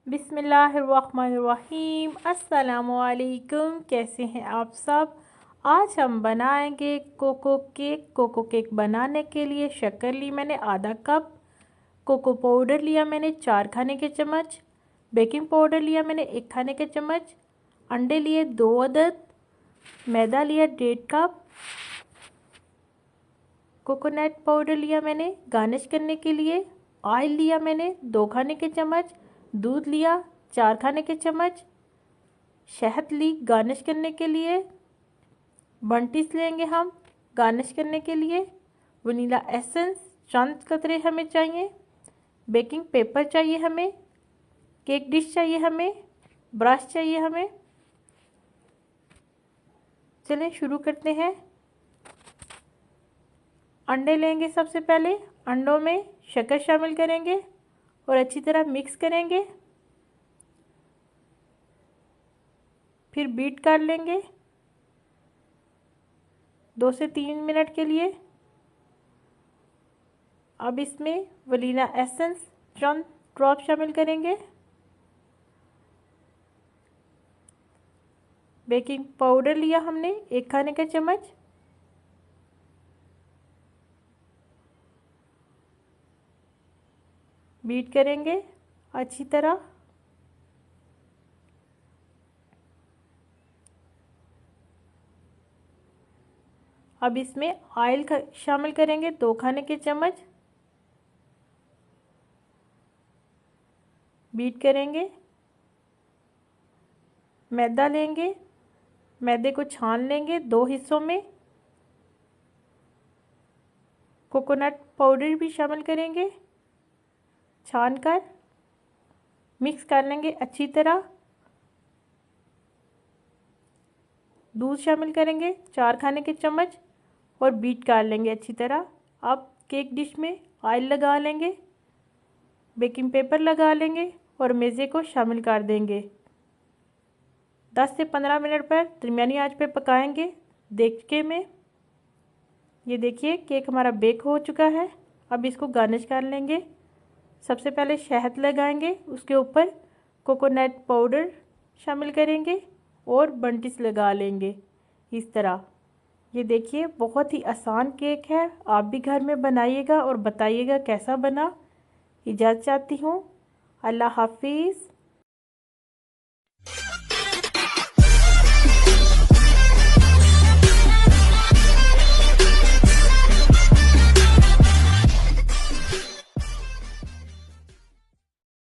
बिस्मिल्लाहिर्रहमानिर्रहीम। अस्सलामुअलैकुम। कैसे हैं आप सब। आज हम बनाएंगे कोको केक। कोको केक बनाने के लिए शक्कर ली मैंने आधा कप, कोको पाउडर लिया मैंने 4 खाने के चम्मच, बेकिंग पाउडर लिया मैंने 1 खाने के चम्मच, अंडे लिए 2 अदद, मैदा लिया 1.5 कप, कोकोनट पाउडर लिया मैंने गार्निश करने के लिए, ऑयल लिया मैंने 2 खाने के चम्मच, दूध लिया 4 खाने के चम्मच, शहद ली गार्निश करने के लिए, बंटिस लेंगे हम गार्निश करने के लिए, वनीला एसेंस चंद कतरे हमें चाहिए, बेकिंग पेपर चाहिए हमें, केक डिश चाहिए हमें, ब्रश चाहिए हमें। चलें शुरू करते हैं। अंडे लेंगे। सबसे पहले अंडों में शक्कर शामिल करेंगे और अच्छी तरह मिक्स करेंगे। फिर बीट कर लेंगे 2 से 3 मिनट के लिए। अब इसमें वनीला एसेंस चंद ड्रॉप शामिल करेंगे, बेकिंग पाउडर लिया हमने 1 खाने का चम्मच, बीट करेंगे अच्छी तरह। अब इसमें ऑयल शामिल करेंगे 2 खाने के चम्मच, बीट करेंगे। मैदा लेंगे, मैदे को छान लेंगे 2 हिस्सों में, कोकोनट पाउडर भी शामिल करेंगे, छानकर मिक्स कर लेंगे अच्छी तरह। दूध शामिल करेंगे 4 खाने के चम्मच और बीट कर लेंगे अच्छी तरह। अब केक डिश में ऑयल लगा लेंगे, बेकिंग पेपर लगा लेंगे और मेज़े को शामिल कर देंगे। 10 से 15 मिनट पर दरमियानी आंच पे पकाएंगे देगचे में। ये देखिए केक हमारा बेक हो चुका है। अब इसको गार्निश कर लेंगे। सबसे पहले शहद लगाएंगे, उसके ऊपर कोकोनट पाउडर शामिल करेंगे और बंटिस लगा लेंगे इस तरह। ये देखिए बहुत ही आसान केक है। आप भी घर में बनाइएगा और बताइएगा कैसा बना। इजाज़त चाहती हूँ। अल्लाह हाफिज़।